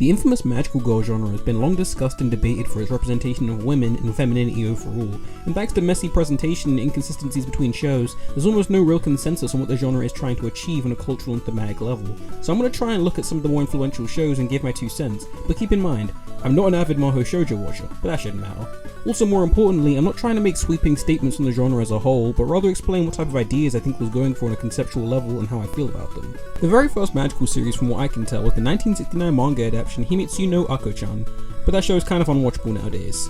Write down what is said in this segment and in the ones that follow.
The infamous magical girl genre has been long discussed and debated for its representation of women and femininity overall, and thanks to messy presentation and inconsistencies between shows, there's almost no real consensus on what the genre is trying to achieve on a cultural and thematic level. So I'm going to try and look at some of the more influential shows and give my 2 cents, but keep in mind, I'm not an avid Mahou Shojo watcher, but that shouldn't matter. Also, more importantly, I'm not trying to make sweeping statements on the genre as a whole, but rather explain what type of ideas I think was going for on a conceptual level and how I feel about them. The very first magical series from what I can tell was the 1969 manga adaptation Himitsu no Ako-chan, but that show is kind of unwatchable nowadays.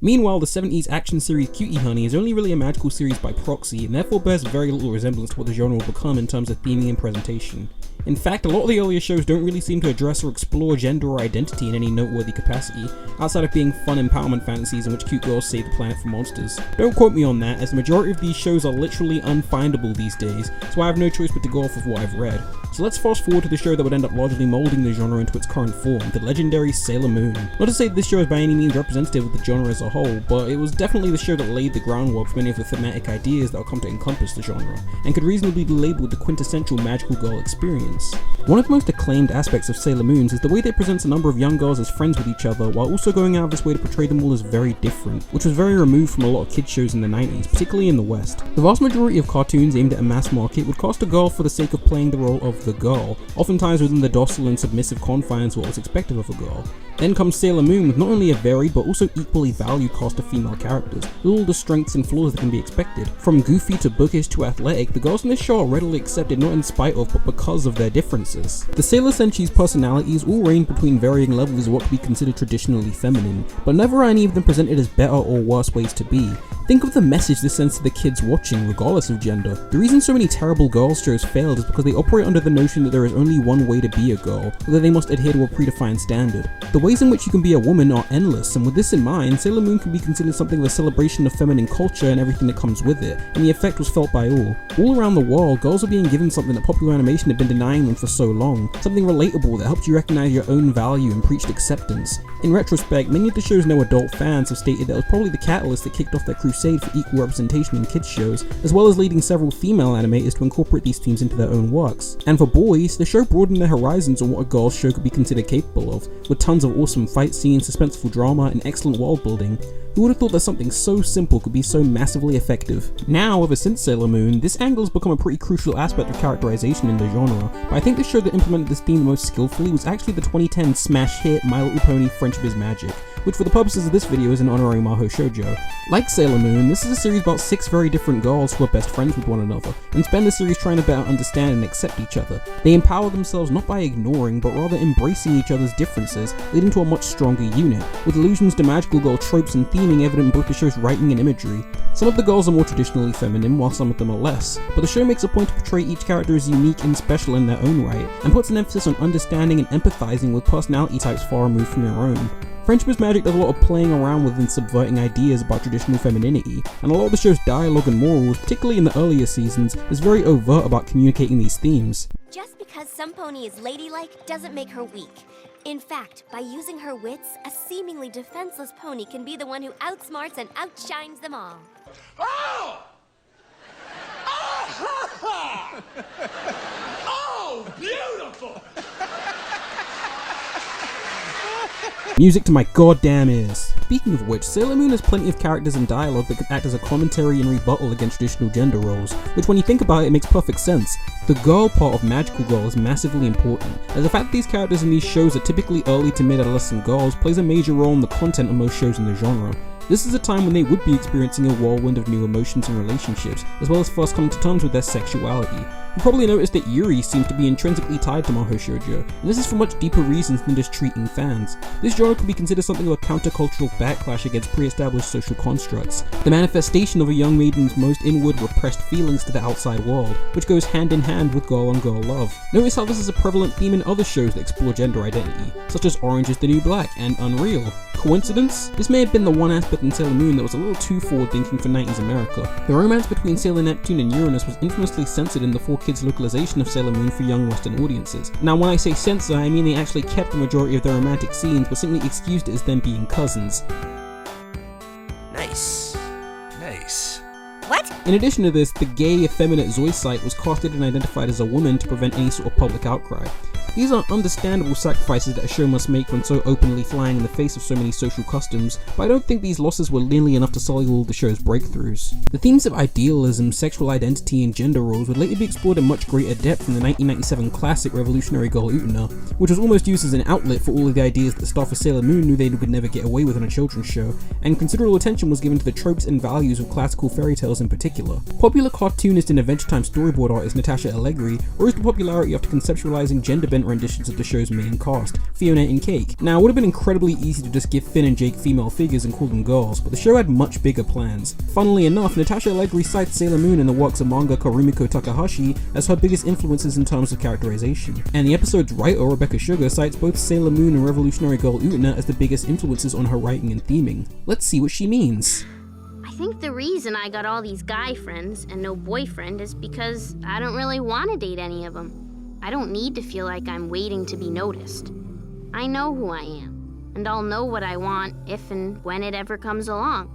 Meanwhile, the 70s action series Cutie Honey is only really a magical series by proxy, and therefore bears very little resemblance to what the genre will become in terms of theming and presentation. In fact, a lot of the earlier shows don't really seem to address or explore gender or identity in any noteworthy capacity, outside of being fun empowerment fantasies in which cute girls save the planet from monsters. Don't quote me on that, as the majority of these shows are literally unfindable these days, so I have no choice but to go off of what I've read. So let's fast forward to the show that would end up largely moulding the genre into its current form, the legendary Sailor Moon. Not to say that this show is by any means representative of the genre as a whole, but it was definitely the show that laid the groundwork for many of the thematic ideas that will come to encompass the genre, and could reasonably be labelled the quintessential magical girl experience. One of the most acclaimed aspects of Sailor Moons is the way that it presents a number of young girls as friends with each other, while also going out of its way to portray them all as very different, which was very removed from a lot of kids shows in the 90s, particularly in the West. The vast majority of cartoons aimed at a mass market would cast a girl for the sake of playing the role of the girl, oftentimes within the docile and submissive confines of what was expected of a girl. Then comes Sailor Moon with not only a varied but also equally valued cast of female characters, with all the strengths and flaws that can be expected. From goofy to bookish to athletic, the girls in this show are readily accepted not in spite of but because of their differences. The Sailor Senshi's personalities all range between varying levels of what could be considered traditionally feminine, but never are any of them presented as better or worse ways to be. Think of the message this sends to the kids watching, regardless of gender. The reason so many terrible girls shows failed is because they operate under the notion that there is only one way to be a girl, or that they must adhere to a predefined standard. The ways in which you can be a woman are endless, and with this in mind, Sailor Moon can be considered something of a celebration of feminine culture and everything that comes with it, and the effect was felt by all. All around the world, girls are being given something that popular animation had been denying them for so long, something relatable that helped you recognize your own value and preached acceptance. In retrospect, many of the show's no adult fans have stated that it was probably the catalyst that kicked off their crusade for equal representation in kids shows, as well as leading several female animators to incorporate these themes into their own works. And for boys, the show broadened their horizons on what a girl's show could be considered capable of, with tons of awesome fight scenes, suspenseful drama, and excellent world building. Who would have thought that something so simple could be so massively effective? Now, ever since Sailor Moon, this angle has become a pretty crucial aspect of characterization in the genre, but I think the show that implemented this theme the most skillfully was actually the 2010 smash hit My Little Pony Friendship is Magic, which for the purposes of this video is an honorary Mahou Shojo. Like Sailor Moon, this is a series about 6 very different girls who are best friends with one another, and spend the series trying to better understand and accept each other. They empower themselves not by ignoring, but rather embracing each other's differences, leading to a much stronger unit, with allusions to magical girl tropes and theming evident in both the show's writing and imagery. Some of the girls are more traditionally feminine, while some of them are less, but the show makes a point to portray each character as unique and special in their own right, and puts an emphasis on understanding and empathizing with personality types far removed from your own. Friendship is Magic does a lot of playing around with and subverting ideas about traditional femininity, and a lot of the show's dialogue and morals, particularly in the earlier seasons, is very overt about communicating these themes. Just because some pony is ladylike doesn't make her weak. In fact, by using her wits, a seemingly defenseless pony can be the one who outsmarts and outshines them all. Oh! Oh! Oh, beautiful! Music to my goddamn ears. Speaking of which, Sailor Moon has plenty of characters and dialogue that can act as a commentary and rebuttal against traditional gender roles, which when you think about it, it makes perfect sense. The girl part of Magical Girl is massively important, as the fact that these characters in these shows are typically early to mid-adolescent girls plays a major role in the content of most shows in the genre. This is a time when they would be experiencing a whirlwind of new emotions and relationships, as well as first coming to terms with their sexuality. You probably noticed that Yuri seems to be intrinsically tied to Mahou Shojo, and this is for much deeper reasons than just treating fans. This genre could be considered something of a countercultural backlash against pre-established social constructs, the manifestation of a young maiden's most inward repressed feelings to the outside world, which goes hand in hand with girl-on-girl love. Notice how this is a prevalent theme in other shows that explore gender identity, such as Orange is the New Black and Unreal. Coincidence? This may have been the one aspect in Sailor Moon that was a little too forward-thinking for 90s America. The romance between Sailor Neptune and Uranus was infamously censored in the 4Kids localization of Sailor Moon for young Western audiences. Now when I say censor, I mean they actually kept the majority of their romantic scenes, but simply excused it as them being cousins. Nice. What? In addition to this, the gay, effeminate Zoisite was casted and identified as a woman to prevent any sort of public outcry. These are understandable sacrifices that a show must make when so openly flying in the face of so many social customs, but I don't think these losses were nearly enough to sully all the show's breakthroughs. The themes of idealism, sexual identity, and gender roles would later be explored in much greater depth in the 1997 classic Revolutionary Girl Utena, which was almost used as an outlet for all of the ideas that the staff of Sailor Moon knew they would never get away with on a children's show, and considerable attention was given to the tropes and values of classical fairy tales in particular. Popular cartoonist and Adventure Time storyboard artist Natasha Allegri rose to popularity after conceptualizing gender-bent renditions of the show's main cast, Fiona and Cake. Now, it would have been incredibly easy to just give Finn and Jake female figures and call them girls, but the show had much bigger plans. Funnily enough, Natasha Allegri cites Sailor Moon and the works of mangaka Rumiko Takahashi as her biggest influences in terms of characterization, and the episode's writer, Rebecca Sugar, cites both Sailor Moon and Revolutionary Girl Utena as the biggest influences on her writing and theming. Let's see what she means. I think the reason I got all these guy friends and no boyfriend is because I don't really want to date any of them. I don't need to feel like I'm waiting to be noticed. I know who I am, and I'll know what I want if and when it ever comes along.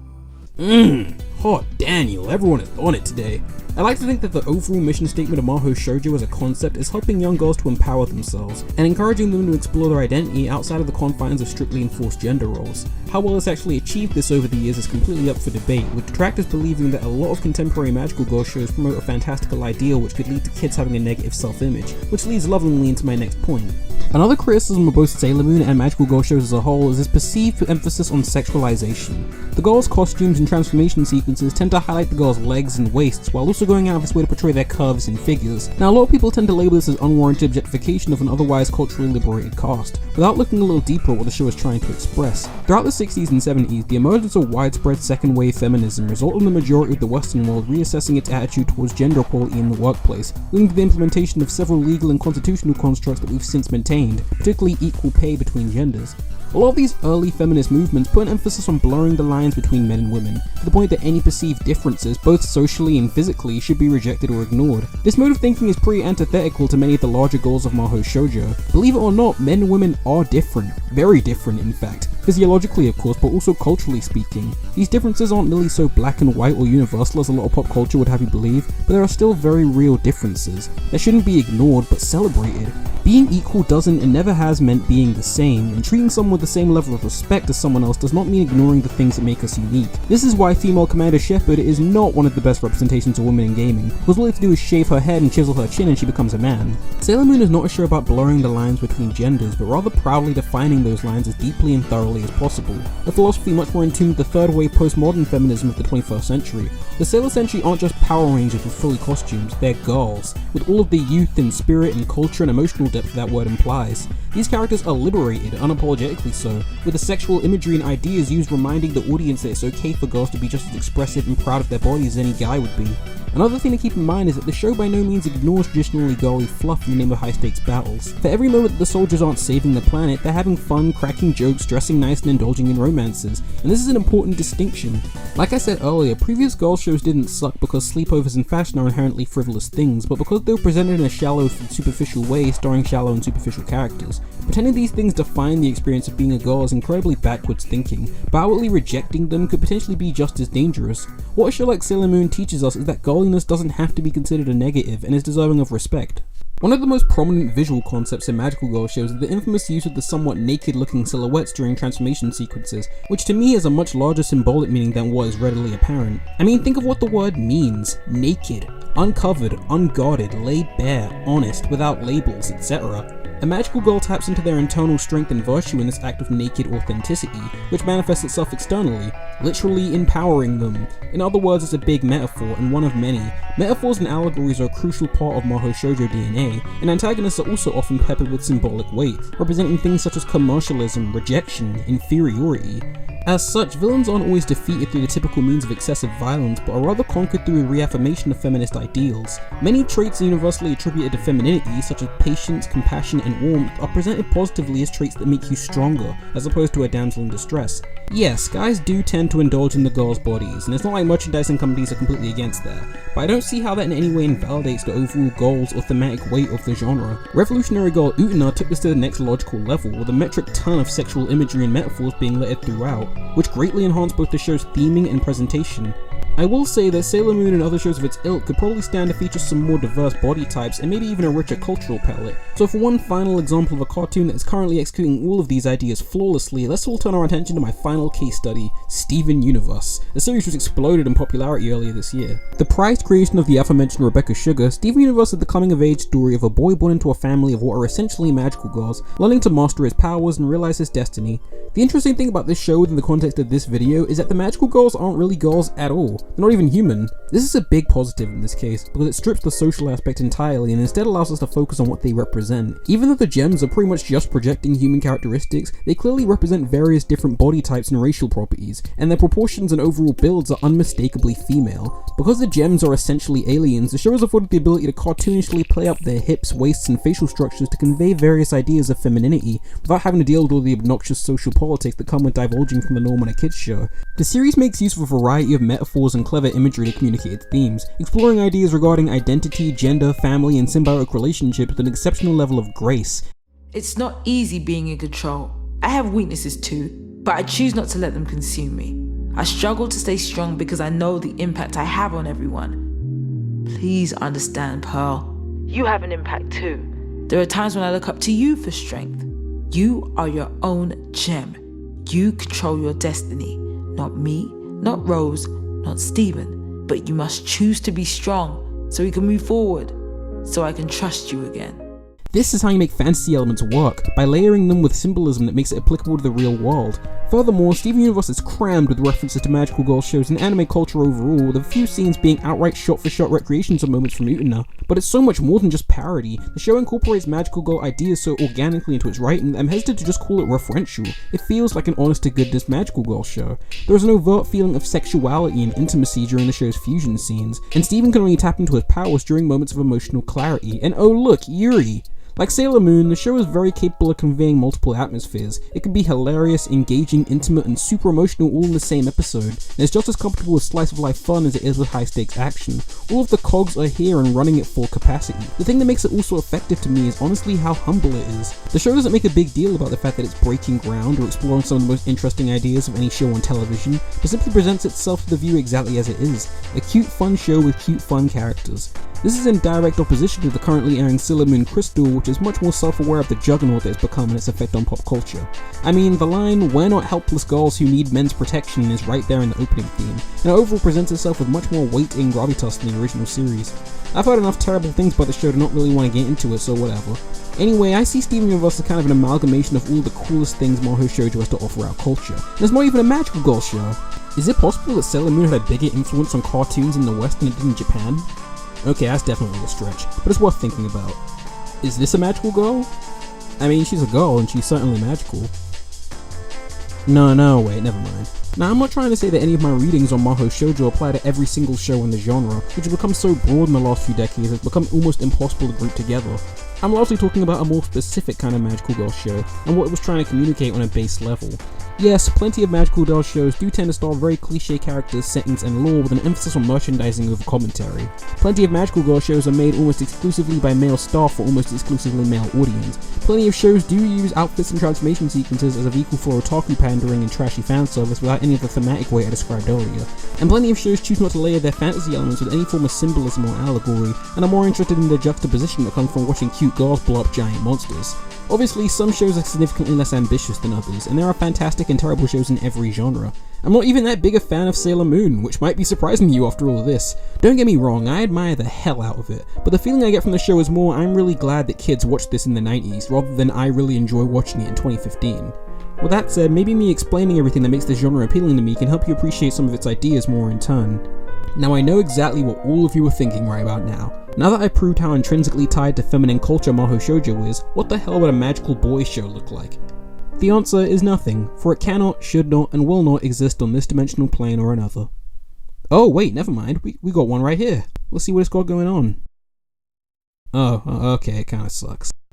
Hot Daniel, everyone is on it today. I like to think that the overall mission statement of Mahou Shojo as a concept is helping young girls to empower themselves, and encouraging them to explore their identity outside of the confines of strictly enforced gender roles. How well it's actually achieved this over the years is completely up for debate, with detractors believing that a lot of contemporary magical girl shows promote a fantastical ideal which could lead to kids having a negative self-image, which leads lovingly into my next point. Another criticism of both Sailor Moon and magical girl shows as a whole is this perceived emphasis on sexualization. The girls' costumes and transformation sequences tend to highlight the girls' legs and waists, while also going out of its way to portray their curves and figures. Now, a lot of people tend to label this as unwarranted objectification of an otherwise culturally liberated cast, without looking a little deeper at what the show is trying to express. Throughout the 60s and 70s, the emergence of widespread second-wave feminism resulted in the majority of the Western world reassessing its attitude towards gender equality in the workplace, leading to the implementation of several legal and constitutional constructs that we've since maintained, particularly equal pay between genders. A lot of these early feminist movements put an emphasis on blurring the lines between men and women, to the point that any perceived differences, both socially and physically, should be rejected or ignored. This mode of thinking is pretty antithetical to many of the larger goals of Mahou Shojo. Believe it or not, men and women are different. Very different, in fact. Physiologically, of course, but also culturally speaking. These differences aren't nearly so black and white or universal as a lot of pop culture would have you believe, but there are still very real differences that shouldn't be ignored but celebrated. Being equal doesn't and never has meant being the same, and treating someone with the same level of respect as someone else does not mean ignoring the things that make us unique. This is why female Commander Shepard is not one of the best representations of women in gaming, because all they have to do is shave her head and chisel her chin and she becomes a man. Sailor Moon is not a show about blurring the lines between genders, but rather proudly defining those lines as deeply and thoroughly as possible, a philosophy much more in tune with the third wave postmodern feminism of the 21st century. The Sailor Senshi aren't just Power Rangers with fully costumes, they're girls, with all of the youth and spirit and culture and emotional depth that word implies. These characters are liberated, unapologetically so, with the sexual imagery and ideas used reminding the audience that it's okay for girls to be just as expressive and proud of their bodies as any guy would be. Another thing to keep in mind is that the show by no means ignores traditionally girly fluff in the name of high-stakes battles. For every moment that the soldiers aren't saving the planet, they're having fun, cracking jokes, dressing nice and indulging in romances, and this is an important distinction. Like I said earlier, previous girl shows didn't suck because sleepovers and fashion are inherently frivolous things, but because they were presented in a shallow and superficial way starring shallow and superficial characters. Pretending these things define the experience of being a girl is incredibly backwards thinking, but outwardly rejecting them could potentially be just as dangerous. What a show like Sailor Moon teaches us is that girliness doesn't have to be considered a negative and is deserving of respect. One of the most prominent visual concepts in magical girl shows is the infamous use of the somewhat naked looking silhouettes during transformation sequences, which to me has a much larger symbolic meaning than what is readily apparent. I mean, think of what the word means: naked, uncovered, unguarded, laid bare, honest, without labels, etc. A magical girl taps into their internal strength and virtue in this act of naked authenticity, which manifests itself externally, literally empowering them. In other words, it's a big metaphor, and one of many. Metaphors and allegories are a crucial part of Mahou Shojo DNA, and antagonists are also often peppered with symbolic weight, representing things such as commercialism, rejection, inferiority. As such, villains aren't always defeated through the typical means of excessive violence, but are rather conquered through a reaffirmation of feminist ideals. Many traits universally attributed to femininity, such as patience, compassion, and warmth, are presented positively as traits that make you stronger, as opposed to a damsel in distress. Yes, guys do tend to indulge in the girls' bodies, and it's not like merchandising companies are completely against that, but I don't see how that in any way invalidates the overall goals or thematic weight of the genre. Revolutionary girl Utena took this to the next logical level, with a metric ton of sexual imagery and metaphors being littered throughout, which greatly enhanced both the show's theming and presentation. I will say that Sailor Moon and other shows of its ilk could probably stand to feature some more diverse body types and maybe even a richer cultural palette. So for one final example of a cartoon that is currently executing all of these ideas flawlessly, let's all turn our attention to my final case study, Steven Universe, a series which exploded in popularity earlier this year. The prized creation of the aforementioned Rebecca Sugar, Steven Universe is the coming-of-age story of a boy born into a family of what are essentially magical girls, learning to master his powers and realize his destiny. The interesting thing about this show within the context of this video is that the magical girls aren't really girls at all. They're not even human. This is a big positive in this case, because it strips the social aspect entirely and instead allows us to focus on what they represent. Even though the gems are pretty much just projecting human characteristics, they clearly represent various different body types and racial properties, and their proportions and overall builds are unmistakably female. Because the gems are essentially aliens, the show has afforded the ability to cartoonishly play up their hips, waists, and facial structures to convey various ideas of femininity, without having to deal with all the obnoxious social politics that come with divulging from the norm on a kids show. The series makes use of a variety of metaphors and clever imagery to communicate its themes, exploring ideas regarding identity, gender, family, and symbiotic relationships with an exceptional level of grace. It's not easy being in control. I have weaknesses too, but I choose not to let them consume me. I struggle to stay strong because I know the impact I have on everyone. Please understand, Pearl. You have an impact too. There are times when I look up to you for strength. You are your own gem. You control your destiny. Not me, not Rose, not Steven. But you must choose to be strong so we can move forward, so I can trust you again. This is how you make fantasy elements work, by layering them with symbolism that makes it applicable to the real world. Furthermore, Steven Universe is crammed with references to magical girl shows and anime culture overall, with a few scenes being outright shot-for-shot recreations of moments from Utena. But it's so much more than just parody. The show incorporates magical girl ideas so organically into its writing that I'm hesitant to just call it referential. It feels like an honest-to-goodness magical girl show. There is an overt feeling of sexuality and intimacy during the show's fusion scenes, and Steven can only tap into his powers during moments of emotional clarity. And oh look, Yuri! Like Sailor Moon, the show is very capable of conveying multiple atmospheres. It can be hilarious, engaging, intimate, and super emotional all in the same episode, and it's just as comfortable with slice of life fun as it is with high stakes action. All of the cogs are here and running at full capacity. The thing that makes it also effective to me is honestly how humble it is. The show doesn't make a big deal about the fact that it's breaking ground or exploring some of the most interesting ideas of any show on television, but simply presents itself to the viewer exactly as it is. A cute fun show with cute fun characters. This is in direct opposition to the currently airing Sailor Moon Crystal, which is much more self-aware of the juggernaut that it's become and its effect on pop culture. I mean, the line, "We're not helpless girls who need men's protection," is right there in the opening theme, and it overall presents itself with much more weight and gravitas than the original series. I've heard enough terrible things about the show to not really want to get into it, so whatever. Anyway, I see Steven Universe as kind of an amalgamation of all the coolest things Mahou Shojo has to offer our culture, and it's not even a magical girl show. Is it possible that Sailor Moon had a bigger influence on cartoons in the West than it did in Japan? Okay, that's definitely a stretch, but it's worth thinking about. Is this a magical girl? I mean, she's a girl and she's certainly magical. No, wait, never mind. Now, I'm not trying to say that any of my readings on Mahou Shojo apply to every single show in the genre, which has become so broad in the last few decades it's become almost impossible to group together. I'm largely talking about a more specific kind of magical girl show, and what it was trying to communicate on a base level. Yes, plenty of magical girl shows do tend to star very cliche characters, settings, and lore with an emphasis on merchandising over commentary. Plenty of magical girl shows are made almost exclusively by male staff for almost exclusively male audience. Plenty of shows do use outfits and transformation sequences as a vehicle for otaku pandering and trashy fan service without any of the thematic weight I described earlier. And plenty of shows choose not to layer their fantasy elements with any form of symbolism or allegory, and are more interested in the juxtaposition that comes from watching cute girls blow up giant monsters. Obviously, some shows are significantly less ambitious than others, and there are fantastic and terrible shows in every genre. I'm not even that big a fan of Sailor Moon, which might be surprising to you after all of this. Don't get me wrong, I admire the hell out of it, but the feeling I get from the show is more I'm really glad that kids watched this in the 90s, rather than I really enjoy watching it in 2015. With that said, maybe me explaining everything that makes this genre appealing to me can help you appreciate some of its ideas more in turn. Now, I know exactly what all of you are thinking right about now. Now that I've proved how intrinsically tied to feminine culture Mahou Shojo is, what the hell would a magical boy show look like? The answer is nothing, for it cannot, should not, and will not exist on this dimensional plane or another. Oh wait, never mind, we got one right here. Let's see what it's got going on. Oh, okay, it kinda sucks.